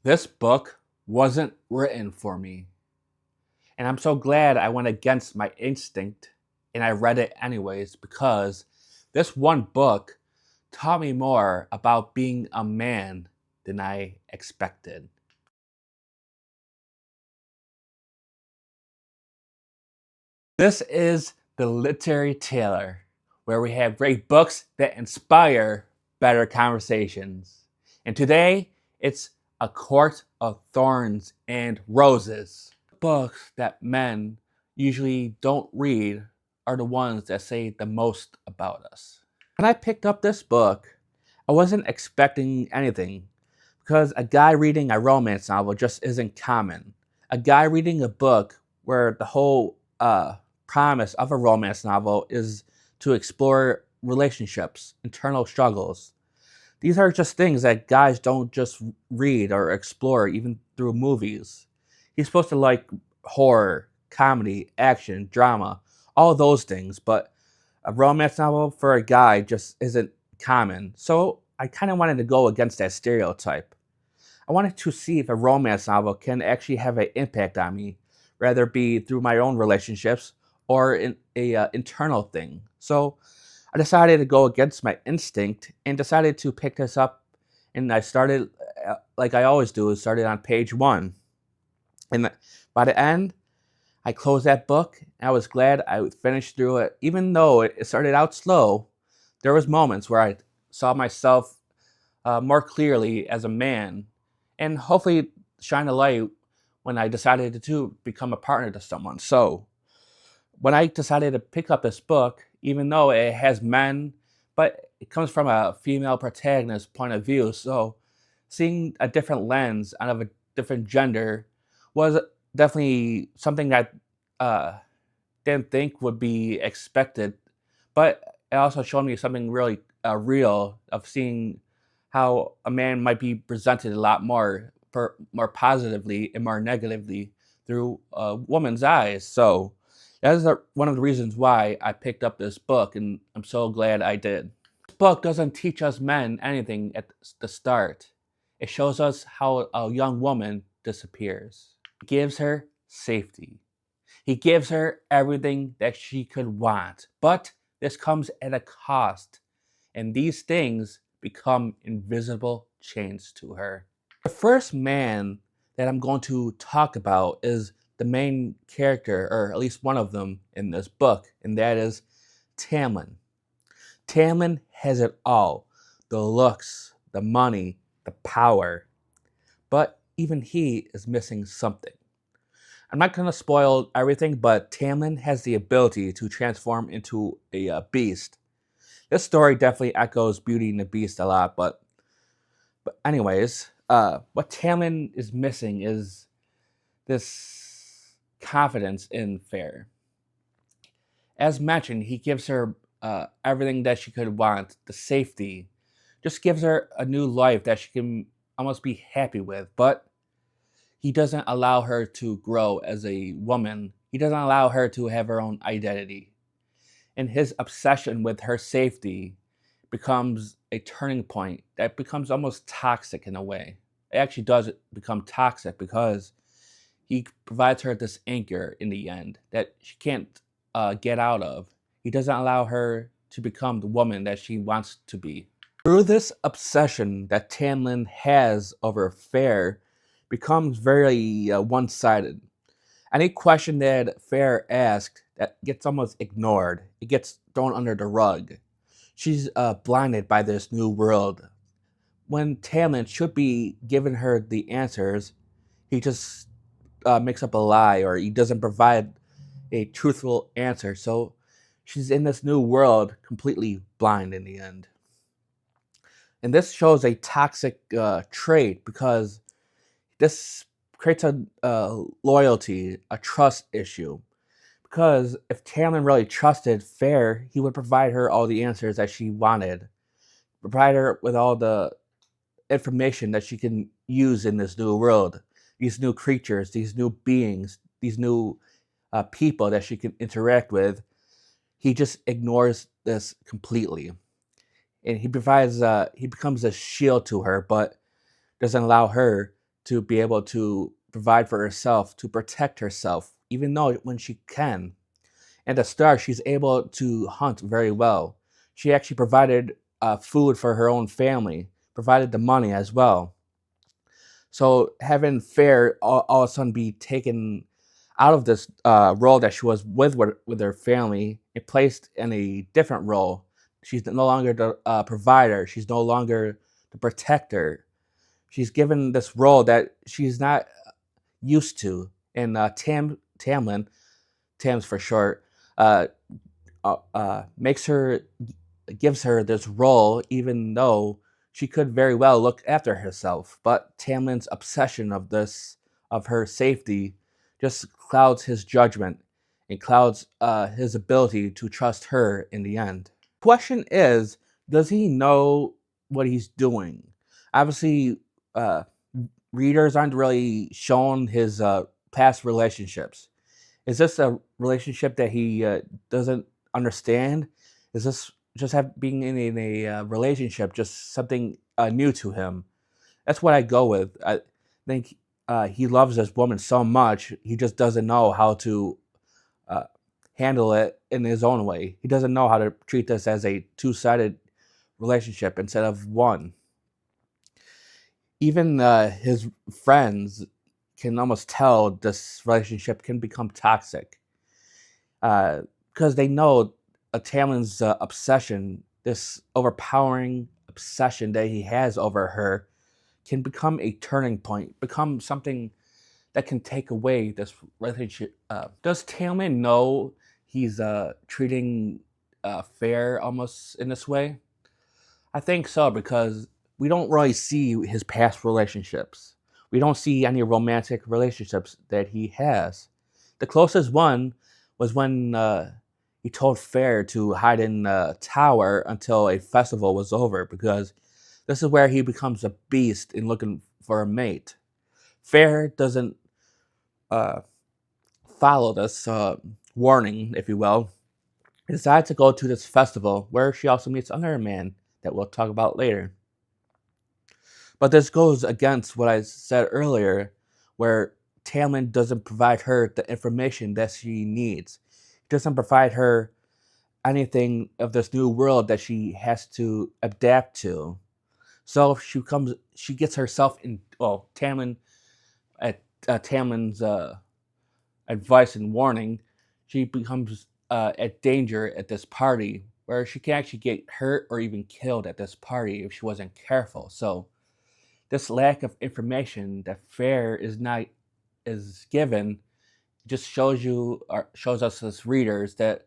This book wasn't written for me. And I'm so glad I went against my instinct and I read it anyways because this one book taught me more about being a man than I expected. This is the Literary Tailor, where we have great books that inspire better conversations. And today, it's A Court of Thorns and Roses. Books that men usually don't read are the ones that say the most about us. When I picked up this book, I wasn't expecting anything because a guy reading a romance novel just isn't common. A guy reading a book where the whole promise of a romance novel is to explore relationships, internal struggles. These are just things that guys don't just read or explore even through movies. He's supposed to like horror, comedy, action, drama, all those things, but a romance novel for a guy just isn't common. So I kind of wanted to go against that stereotype. I wanted to see if a romance novel can actually have an impact on me, whether it be through my own relationships or in a internal thing. So I decided to go against my instinct and decided to pick this up. And I started, like I always do, started on page one. And by the end, I closed that book. And I was glad I finished through it. Even though it started out slow, there was moments where I saw myself more clearly as a man, and hopefully shine a light when I decided to become a partner to someone. So when I decided to pick up this book, even though it has men, but it comes from a female protagonist point of view, so seeing a different lens out of a different gender was definitely something that uh, didn't think would be expected, but it also showed me something really real of seeing how a man might be presented a lot more positively and more negatively through a woman's eyes. So that is one of the reasons why I picked up this book, and I'm so glad I did. This book doesn't teach us men anything at the start. It shows us how a young woman disappears. It gives her safety. He gives her everything that she could want, but this comes at a cost, and these things become invisible chains to her. The first man that I'm going to talk about is the main character, or at least one of them in this book, and that is Tamlin. Tamlin has it all: the looks, the money, the power, but even he is missing something. I'm not going to spoil everything, but Tamlin has the ability to transform into a beast. This story definitely echoes Beauty and the Beast a lot, but anyways, what Tamlin is missing is this confidence in Fair. As mentioned, he gives her everything that she could want, the safety, just gives her a new life that she can almost be happy with, but he doesn't allow her to grow as a woman. He doesn't allow her to have her own identity. And his obsession with her safety becomes a turning point that becomes almost toxic in a way. It actually does become toxic because he provides her this anchor in the end that she can't get out of. He doesn't allow her to become the woman that she wants to be. Through this obsession that Tamlin has over Fair becomes very one-sided. Any question that Fair asks that gets almost ignored. It gets thrown under the rug. She's blinded by this new world. When Tamlin should be giving her the answers, he just makes up a lie or he doesn't provide a truthful answer. So she's in this new world completely blind in the end. And this shows a toxic trait because this creates a loyalty, a trust issue. Because if Tamlin really trusted Fair, he would provide her all the answers that she wanted, provide her with all the information that she can use in this new world, these new creatures, these new beings, these new people that she can interact with. He just ignores this completely, and he becomes a shield to her, but doesn't allow her to be able to provide for herself, to protect herself, even though when she can. At the start, she's able to hunt very well. She actually provided food for her own family, provided the money as well. So having Fair all of a sudden be taken out of this role that she was with her family and placed in a different role. She's no longer the provider. She's no longer the protector. She's given this role that she's not used to. And Tamlin, Tams for short, uh, gives her this role, even though she could very well look after herself. But Tamlin's obsession of her safety, just clouds his judgment and clouds his ability to trust her in the end. Question is, does he know what he's doing? Obviously, uh, readers aren't really shown his past relationships. Is this a relationship that he doesn't understand? Is this just being in a relationship just something new to him? That's what I go with. I think he loves this woman so much, he just doesn't know how to uh, handle it in his own way. He doesn't know how to treat this as a two-sided relationship instead of one. Even his friends can almost tell this relationship can become toxic. Because they know Tamlin's obsession, this overpowering obsession that he has over her, can become a turning point, become something that can take away this relationship. Does Tamlin know he's treating Fair almost in this way? I think so, because we don't really see his past relationships. We don't see any romantic relationships that he has. The closest one was when he told Fair to hide in a tower until a festival was over, because this is where he becomes a beast in looking for a mate. Fair doesn't uh, follow this warning, if you will. He decides to go to this festival where she also meets another man that we'll talk about later. But this goes against what I said earlier, where Tamlin doesn't provide her the information that she needs. He doesn't provide her anything of this new world that she has to adapt to. So she gets herself in. Well, Tamlin's advice and warning, she becomes at danger at this party, where she can actually get hurt or even killed at this party if she wasn't careful. So this lack of information that Fair is given just shows us as readers that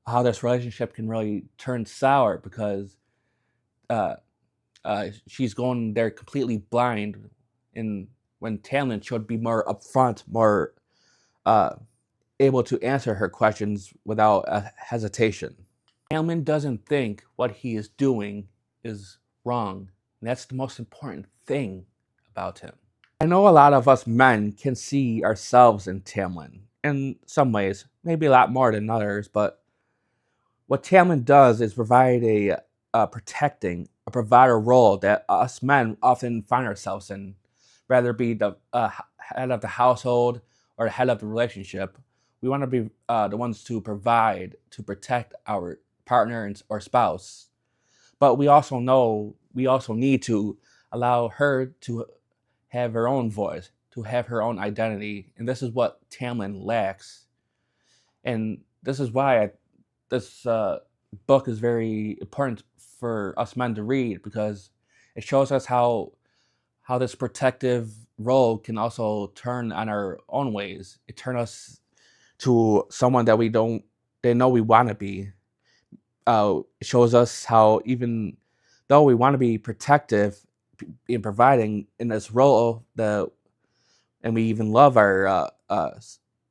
how this relationship can really turn sour, because uh, she's going there completely blind, and when Tamlin should be more upfront, more uh, able to answer her questions without hesitation. Tamlin doesn't think what he is doing is wrong, and that's the most important thing about him. I know a lot of us men can see ourselves in Tamlin in some ways, maybe a lot more than others, but what Tamlin does is provide a protecting, a provider role that us men often find ourselves in, rather be the head of the household or the head of the relationship. We want to be the ones to provide, to protect our partner or spouse. But we also know we also need to allow her to have her own voice, to have her own identity. And this is what Tamlin lacks. And this is why this book is very important for us men to read, because it shows us how this protective role can also turn on our own ways. It turns us to someone that they know we want to be. It shows us how even though we want to be protective in providing in this role, and we even love our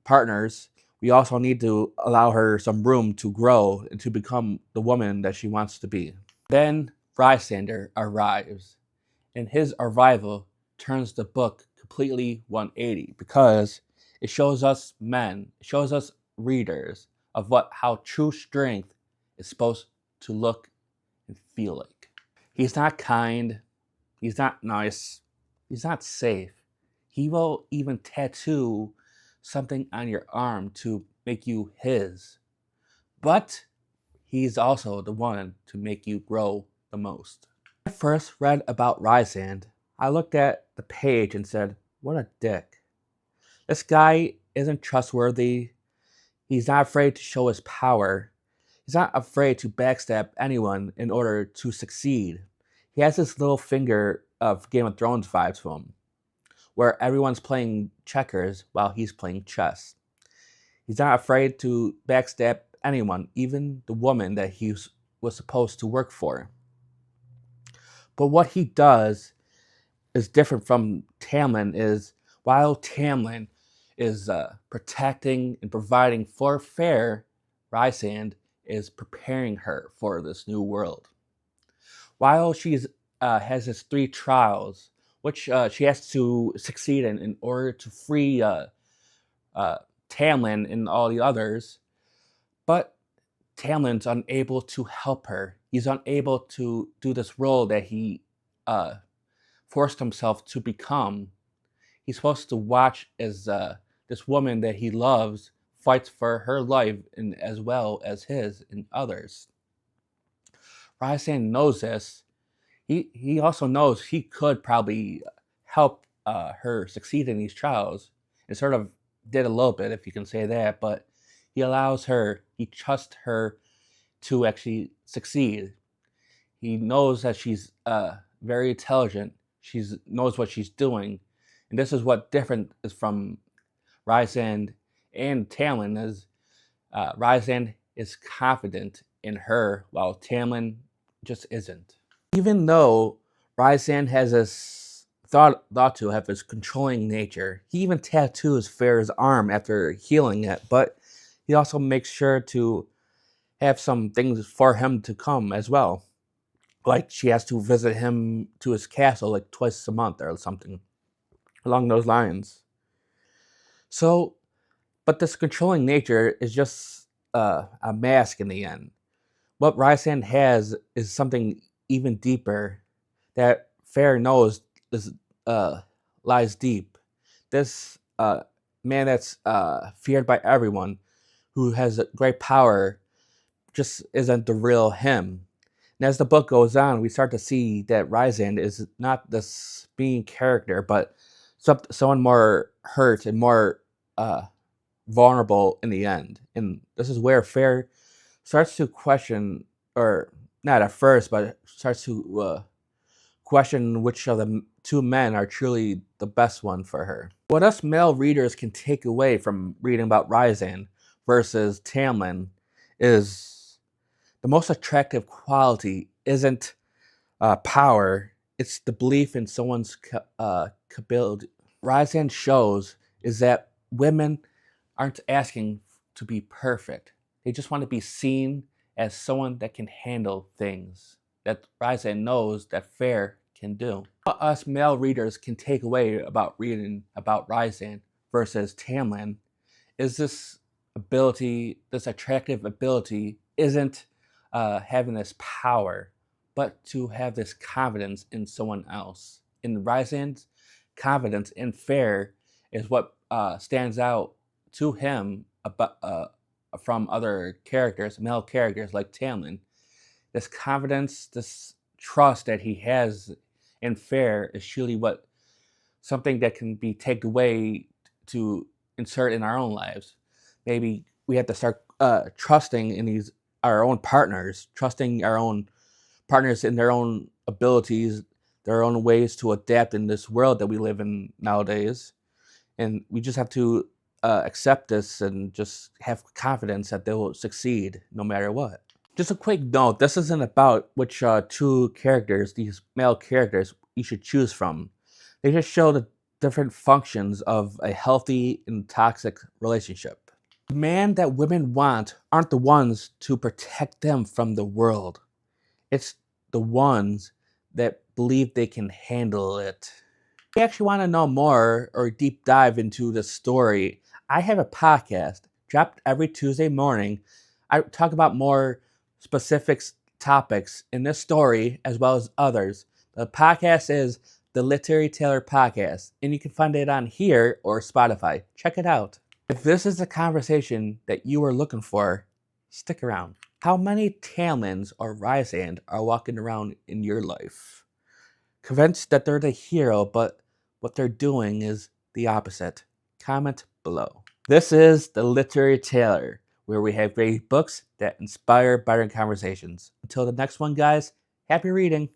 partners, we also need to allow her some room to grow and to become the woman that she wants to be. Then Rysander arrives, and his arrival turns the book completely 180, because it shows us men, it shows us readers of how true strength is supposed to look and feel like. He's not kind, he's not nice, He's not safe. He will even tattoo something on your arm to make you his. But he's also the one to make you grow the most. When I first read about Rysand, I looked at the page and said, what a dick. This guy isn't trustworthy. He's not afraid to show his power. He's not afraid to backstab anyone in order to succeed. He has this little finger of Game of Thrones vibes to him, where everyone's playing checkers while he's playing chess. He's not afraid to backstab anyone, even the woman that he was supposed to work for. But what he does is different from Tamlin. Is while Tamlin is protecting and providing for Fair, Rysand is preparing her for this new world. While she's has his 3 trials, which she has to succeed in order to free Tamlin and all the others, but Tamlin's unable to help her. He's unable to do this role that he forced himself to become. He's supposed to watch as this woman that he loves fights for her life and as well as his and others. Rysand knows this. He also knows he could probably help her succeed in these trials, and sort of did a little bit, if you can say that, but he allows her, he trusts her to actually succeed. He knows that she's very intelligent. She knows what she's doing. And this is what different is from Rysand and Tamlin, is Rysand is confident in her, while Tamlin just isn't. Even though Rysand has this thought to have this controlling nature, he even tattoos Fair's arm after healing it, but he also makes sure to have some things for him to come as well. Like she has to visit him to his castle like twice a month or something along those lines. So, but this controlling nature is just a mask in the end. What Rysand has is something even deeper that Fair knows is, lies deep. This man that's feared by everyone, who has great power, just isn't the real him. And as the book goes on, we start to see that Rysand is not this being character, but someone more hurt and more vulnerable in the end. And this is where Fair starts to question, or not at first, but starts to question which of the 2 men are truly the best one for her. What us male readers can take away from reading about Rysand versus Tamlin is the most attractive quality isn't power, it's the belief in someone's capability. Rysand shows is that women aren't asking to be perfect. They just want to be seen as someone that can handle things that Rysand knows that Fair can do. What us male readers can take away about reading about Rysand versus Tamlin is this ability, this attractive ability, isn't having this power, but to have this confidence in someone else. In Rysand's confidence in Fair is what stands out to him about, from other characters, male characters like Tamlin. This confidence, this trust that he has in Fair is truly what something that can be taken away to insert in our own lives. Maybe we have to start trusting in our own partners, trusting our own partners in their own abilities, their own ways to adapt in this world that we live in nowadays. And we just have to accept this and just have confidence that they will succeed no matter what. Just a quick note, this isn't about which 2 characters, these male characters, you should choose from. They just show the different functions of a healthy and toxic relationship. The man that women want aren't the ones to protect them from the world. It's the ones that believe they can handle it. If you actually want to know more or deep dive into this story, I have a podcast dropped every Tuesday morning. I talk about more specific topics in this story as well as others. The podcast is the Literary Tailor podcast, and you can find it on here or Spotify. Check it out. If this is the conversation that you are looking for, stick around. How many Talmans or Rysand are walking around in your life? Convinced that they're the hero, but what they're doing is the opposite. Comment below. This is the Literary Tailor, where we have great books that inspire better conversations. Until the next one, guys, happy reading.